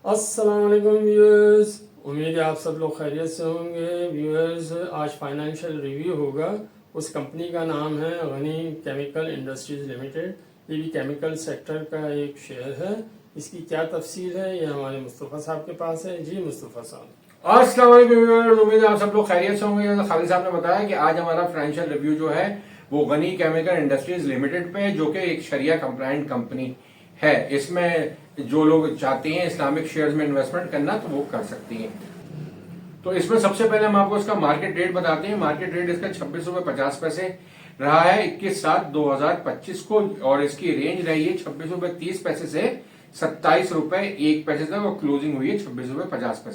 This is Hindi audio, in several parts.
अस्सलाम वालेकुम व्यूअर्स, उम्मीद है आप सब लोग खैरियत से होंगे। व्यूअर्स, आज फाइनेंशियल रिव्यू होगा। उस कंपनी का नाम है गनी केमिकल इंडस्ट्रीज लिमिटेड। ये भी केमिकल सेक्टर का एक शेयर है। इसकी क्या तफसील है ये हमारे मुस्तफ़ा साहब के पास है। जी मुस्तफ़ा साहब। अस्सलाम वालेकुम व्यूअर्स, उम्मीद है आप सब लोग खैरियत से होंगे। जैसा खालिद साहब ने बताया कि आज हमारा फाइनेंशियल रिव्यू जो है वो गनी केमिकल इंडस्ट्रीज लिमिटेड पे है, जो कि एक शरिया कंप्लायंट कंपनी है। इसमें जो लोग चाहते हैं इस्लामिक शेयर्स में इन्वेस्टमेंट करना तो वो कर सकती हैं। तो इसमें सबसे पहले हम आपको इसका मार्केट रेट बताते हैं। मार्केट रेट इसका 26.50 रहा है 21/7/2025 को, और इसकी रेंज रही है 26.30 से 27 रुपए 1 पैसे तक, और क्लोजिंग हुई है 26.50 पे।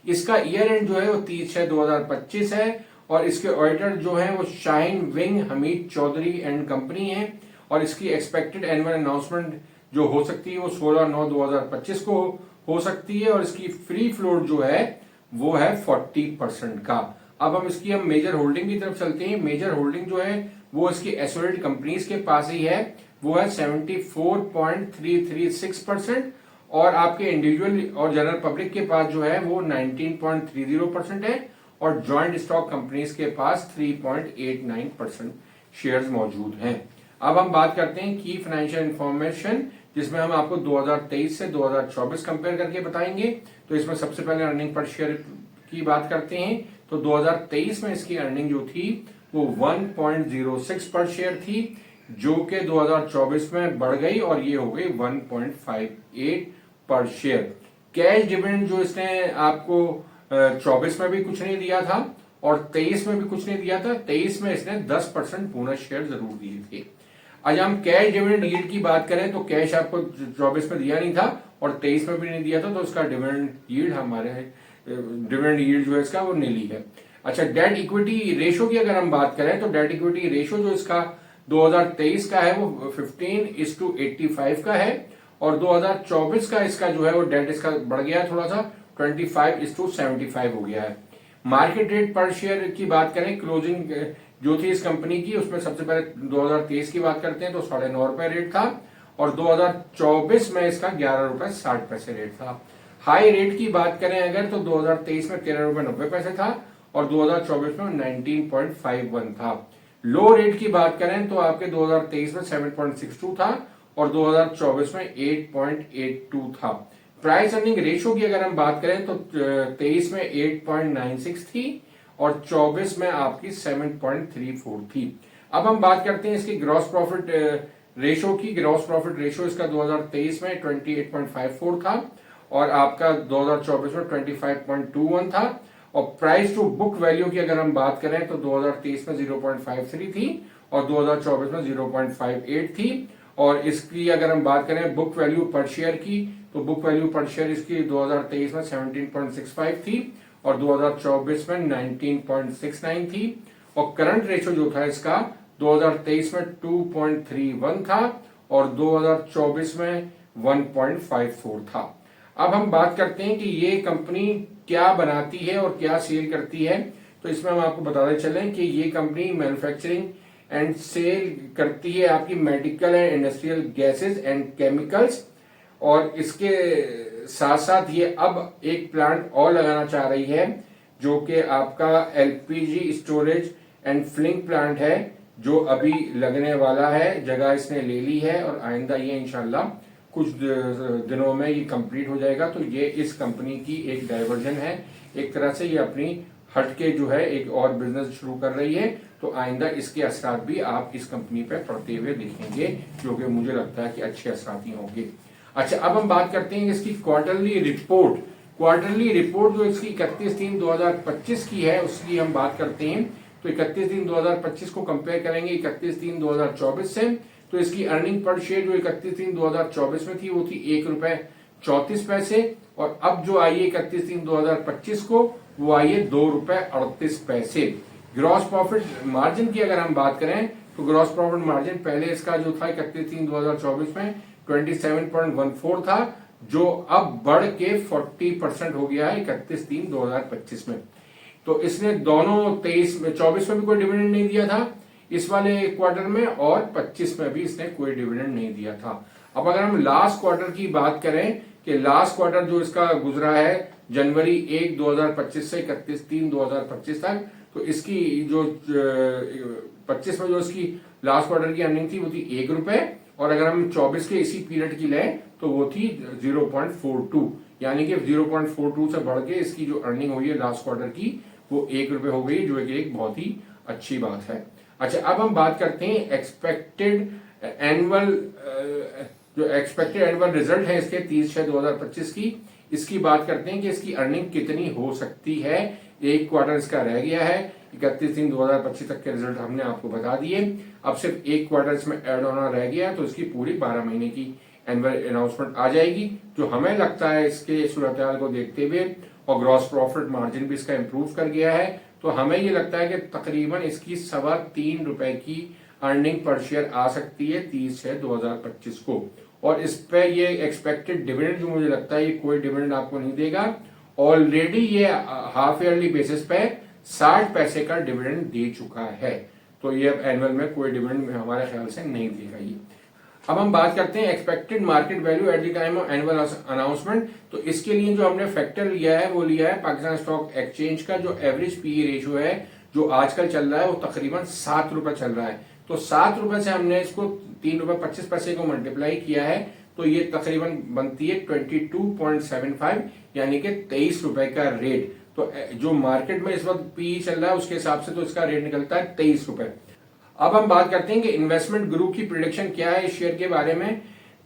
इसका ईयर एंड जो है वो 30/6/2025 है, और इसके ऑडिटर जो है वो Shine Wing Hamid Chaudhary and company है। और इसकी एक्सपेक्टेड एनुअल अनाउंसमेंट जो हो सकती है वो 16/9/2025 को हो सकती है, और इसकी फ्री फ्लोट जो है वो है 40% का। अब हम मेजर होल्डिंग की तरफ चलते हैं। मेजर होल्डिंग जो है वो इसकी एसोसिएटेड कंपनीज के पास ही है, वो है 74.336%, और आपके इंडिविजुअल और जनरल पब्लिक के पास जो है वो 19.30% है, और ज्वाइंट स्टॉक कंपनीज के पास 3.89% शेयर्स मौजूद हैं। अब हम बात करते हैं की फाइनेंशियल इंफॉर्मेशन, जिसमें हम आपको 2023 से 2024 कंपेयर करके बताएंगे। तो इसमें सबसे पहले अर्निंग पर शेयर की बात करते हैं। तो 2023 में इसकी अर्निंग जो थी वो 1.06 पर शेयर थी, जो कि 2024 में बढ़ गई और ये हो गई 1.58 पर शेयर। कैश डिविडेंड जो इसने आपको 24 में भी कुछ नहीं दिया था और 23 में भी कुछ नहीं दिया था। 23 में इसने 10% बोनस शेयर जरूर दिए थे। आज हम कैश डिविडेंड यील्ड की बात करें तो कैश आपको 24 में दिया नहीं था और 23 में भी नहीं दिया था, तो इसका डिविडेंड यील्ड डिविडेंड यील्ड जो है इसका वो नीली है। अच्छा, डेट इक्विटी रेशो की अगर हम बात करें तो डेट इक्विटी रेशो जो इसका 2023 का है वो 15:85 का है, और 2024 का इसका जो है वो डेट इसका बढ़ गया है थोड़ा सा, 25:75 हो गया है। मार्केट रेट पर शेयर की बात करें, क्लोजिंग जो थी इस कंपनी की, उसमें सबसे पहले 2023 की बात करते हैं तो 9.5 रुपए रेट था, और 2024 में इसका 11.60 रुपए रेट था। हाई रेट की बात करें अगर तो 2023 में 13.90 रुपए था, और 2024 में 19.51 था। लो रेट की बात करें तो आपके 2023 में 7.62 था, और 2024 में 8.82 था। प्राइस अर्निंग रेशो की अगर हम बात करें तो 23 में 8.96 थी, और 24 में आपकी 7.34 थी। अब हम बात करते हैं इसकी ग्रॉस प्रॉफिट रेशो की। ग्रॉस प्रॉफिट रेशो इसका 2023 में 28.54 था, और आपका 2024 में 25.21 था। और प्राइस टू बुक वैल्यू की अगर हम बात करें तो 2023 में 0.53 थी, और 2024 में 0.58 थी। और इसकी अगर हम बात करें बुक वैल्यू पर शेयर की, तो बुक वैल्यू पर शेयर इसकी 2023 में 17.65 थी, और 2024 में 19.69 थी। और करंट रेशो जो था इसका 2023 में 2.31 था, और 2024 में 1.54 था। अब हम बात करते हैं कि ये कंपनी क्या बनाती है और क्या सेल करती है। तो इसमें हम आपको बताते चलें कि ये कंपनी मैन्युफैक्चरिंग एंड सेल करती है आपकी medical and industrial gases and chemicals, और इसके साथ साथ ये अब एक प्लांट और लगाना चाह रही है, जो कि आपका LPG storage and filling plant है, जो अभी लगने वाला है। जगह इसने ले ली है, और आइंदा ये इंशाल्लाह कुछ दिनों में ये कंप्लीट हो जाएगा। तो ये इस कंपनी की एक डाइवर्जन है, एक तरह से ये अपनी हटके जो है एक और बिजनेस शुरू कर रही है। तो आइंदा इसके असरात भी आप इस कंपनी पे पड़ते हुए देखेंगे, जो कि मुझे लगता है कि अच्छे असरात ही होंगे। अच्छा, अब हम बात करते हैं इसकी क्वार्टरली रिपोर्ट। क्वार्टरली रिपोर्ट जो इसकी 31/3/2025 की है उसकी हम बात करते हैं। तो 31/3/2025 को कंपेयर करेंगे 31/3/2024 से। तो इसकी अर्निंग पर शेयर जो 31/3/2024 में थी वो थी 1.34 रुपए, और अब जो आई है 31/3/2025 को वो आई है 2.38 रुपए। ग्रॉस प्रॉफिट मार्जिन की अगर हम बात करें तो ग्रॉस प्रॉफिट मार्जिन पहले इसका जो था 31/3/2024 में 27.14 था, जो अब बढ़ के 40% हो गया है 31/3/2025 में। तो इसने दोनों 24 में भी कोई डिविडेंड नहीं दिया था इस वाले क्वार्टर में, और 25 में भी इसने कोई डिविडेंड नहीं दिया था। अब अगर हम लास्ट क्वार्टर की बात करें कि लास्ट क्वार्टर जो इसका गुजरा है जनवरी 1 2025 से 31/3/2025 तक, तो इसकी जो 25 में जो इसकी लास्ट क्वार्टर की अर्निंग थी वो थी ₹1, और अगर हम 24 के इसी पीरियड की लें तो वो थी 0.42, यानी कि 0.42 से बढ़ के इसकी जो अर्निंग हुई है लास्ट क्वार्टर की वो ₹1 हो गई, जो कि एक बहुत ही अच्छी बात है। अच्छा, अब हम बात करते हैं एक्सपेक्टेड एनुअल रिजल्ट है इसके 30/6/2025 की। इसकी बात करते हैं कि इसकी अर्निंग कितनी हो सकती है। एक क्वार्टर इसका रह गया है, 31/3/2025 तक के रिजल्ट हमने आपको बता दिए। अब सिर्फ एक क्वार्टर इसमें ऐड होना रह गया है, तो इसकी पूरी 12 महीने की एनुअल अनाउंसमेंट आ जाएगी। जो हमें लगता है इसके सूरत-ए-हाल को देखते हुए, और ग्रॉस प्रॉफिट मार्जिन भी इसका इंप्रूव कर गया है, तो हमें ये लगता है कि तकरीबन इसकी ₹3.25 की अर्निंग पर शेयर आ सकती है 30/6/2025 को। और इस पे ये एक्सपेक्टेड डिविडेंड जो मुझे लगता है ये कोई डिविडेंड आपको नहीं देगा। ऑलरेडी ये हाफ ईयरली बेसिस पे 60 पैसे का डिविडेंड दे चुका है, तो ये अब एनुअल में कोई डिविडेंड हमारे ख्याल से नहीं देगा ये। अब हम बात करते हैं expected market value at the time of annual announcement. तो इसके लिए जो हमने फैक्टर लिया है वो लिया है पाकिस्तान स्टॉक एक्सचेंज का जो एवरेज पीई रेशियो है, जो आजकल चल रहा है वो तकरीबन ₹7 चल रहा है। तो ₹7 से हमने इसको ₹3.25 को मल्टीप्लाई किया है, तो ये तकरीबन बनती है 22.75, यानी कि ₹23 का रेट। तो जो मार्केट में इस वक्त पीई चल रहा है उसके हिसाब से तो इसका रेट निकलता है ₹23। अब हम बात करते हैं कि इन्वेस्टमेंट गुरु की प्रिडिक्शन क्या है इस शेयर के बारे में।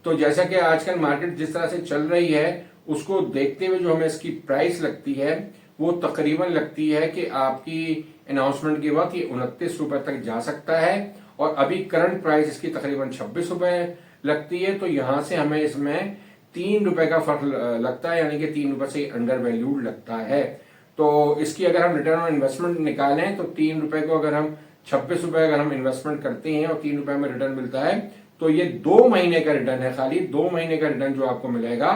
तो जैसा कि आजकल मार्केट जिस तरह से चल रही है उसको देखते हुए जो हमें इसकी प्राइस लगती है वो तकरीबन लगती है कि आपकी अनाउंसमेंट के बाद ये ₹29 तक जा सकता है, और अभी करंट प्राइस इसकी तकरीबन ₹26 लगती है। तो यहां से हमें इसमें ₹3 का फर्क लगता है, यानी कि ₹3 से अंडर वैल्यूड लगता है। तो इसकी अगर हम रिटर्न ऑन इन्वेस्टमेंट निकालें तो ₹3 को अगर हम ₹26 अगर हम इन्वेस्टमेंट करते हैं और ₹3 में रिटर्न मिलता है, तो ये 2 महीने का रिटर्न है। खाली 2 महीने का रिटर्न जो आपको मिलेगा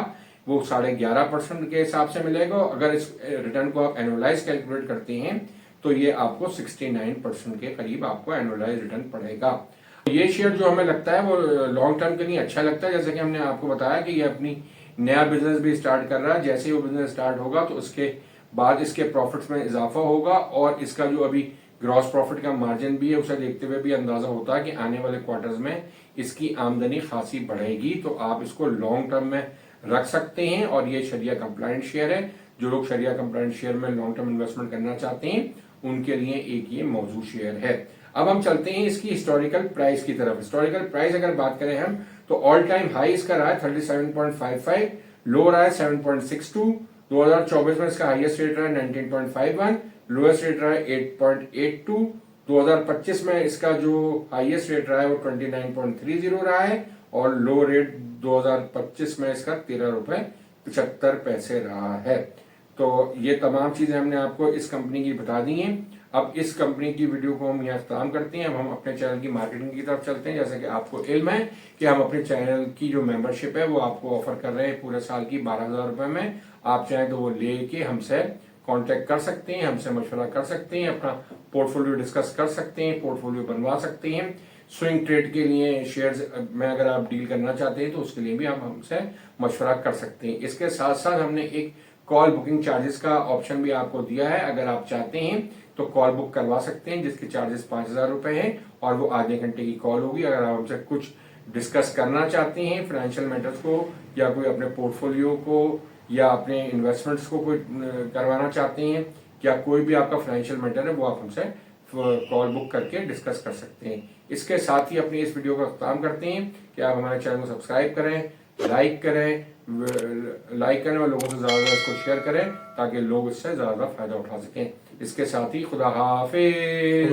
वो 11.5% के हिसाब से मिलेगा। अगर इस रिटर्न को आप एनुअलाइज कैलकुलेट करते हैं तो ये आपको 69% के करीब आपको एनुअलाइज रिटर्न पड़ेगा। ये शेयर जो हमें लगता है वो लॉन्ग टर्म के लिए अच्छा लगता है। जैसे कि हमने आपको बताया कि ये अपनी नया बिजनेस भी स्टार्ट कर रहा है। जैसे ही वो बिजनेस स्टार्ट होगा तो उसके बाद इसके प्रॉफिट्स में इजाफा होगा, और इसका जो अभी ग्रॉस प्रॉफिट का मार्जिन भी है उसे देखते हुए भी अंदाजा होता है कि आने वाले क्वार्टर्स में इसकी आमदनी खासी बढ़ेगी। तो आप इसको लॉन्ग टर्म में रख सकते हैं, और ये शरिया कंप्लायंट शेयर है। जो लोग शरिया कंप्लायंट शेयर में लॉन्ग टर्म इन्वेस्टमेंट करना चाहते हैं उनके लिए एक ये मौजूद शेयर है। अब हम चलते हैं इसकी हिस्टोरिकल प्राइस की तरफ। हिस्टोरिकल प्राइस अगर बात करें हम तो ऑल टाइम हाई इसका रहा है 37.55, लो रहा है 7.62। 2024 में इसका हाईएस्ट रेट रहा है 19.51, लोएस्ट रेट रहा है 8.82। 2025 में इसका जो हाईएस्ट रेट रहा है वो 29.30 रहा है, और लो रेट 2025 में इसका ₹13.75 रहा है। तो ये तमाम चीजें हमने आपको इस कंपनी की बता दी हैं। अब इस कंपनी की वीडियो को हम यहाँ खत्म करते हैं। अब हम अपने चैनल की मार्केटिंग की तरफ चलते हैं। जैसे कि आपको इल्म है कि हम अपने चैनल की जो मेंबरशिप है वो आपको ऑफर कर रहे हैं पूरे साल की ₹12,000 में। आप चाहें तो वो लेके हमसे कांटेक्ट कर सकते हैं, हमसे मशवरा कर सकते हैं, अपना पोर्टफोलियो डिस्कस कर सकते हैं, पोर्टफोलियो बनवा सकते हैं। स्विंग ट्रेड के लिए शेयर्स में अगर आप डील करना चाहते हैं तो उसके लिए भी आप हमसे मशवरा कर सकते हैं। इसके साथ साथ हमने एक कॉल बुकिंग चार्जेस का ऑप्शन भी आपको दिया है। अगर आप चाहते हैं तो कॉल बुक करवा सकते हैं, जिसके चार्जेस ₹5,000 हैं, और वो आधे घंटे की कॉल होगी। अगर आप हमसे कुछ डिस्कस करना चाहते हैं फाइनेंशियल मैटर्स को, या कोई अपने पोर्टफोलियो को या अपने इन्वेस्टमेंट्स को कोई करवाना चाहते हैं, या कोई भी आपका फाइनेंशियल मैटर है, वो आप हमसे कॉल बुक करके डिस्कस कर सकते हैं। इसके साथ ही अपनी इस वीडियो का खत्म करते हैं कि आप हमारे चैनल को सब्सक्राइब करें, लाइक करें और लोगों से ज्यादा इसको शेयर करें ताकि लोग इससे ज्यादा फायदा उठा सकें। इसके साथ ही खुदा हाफिज।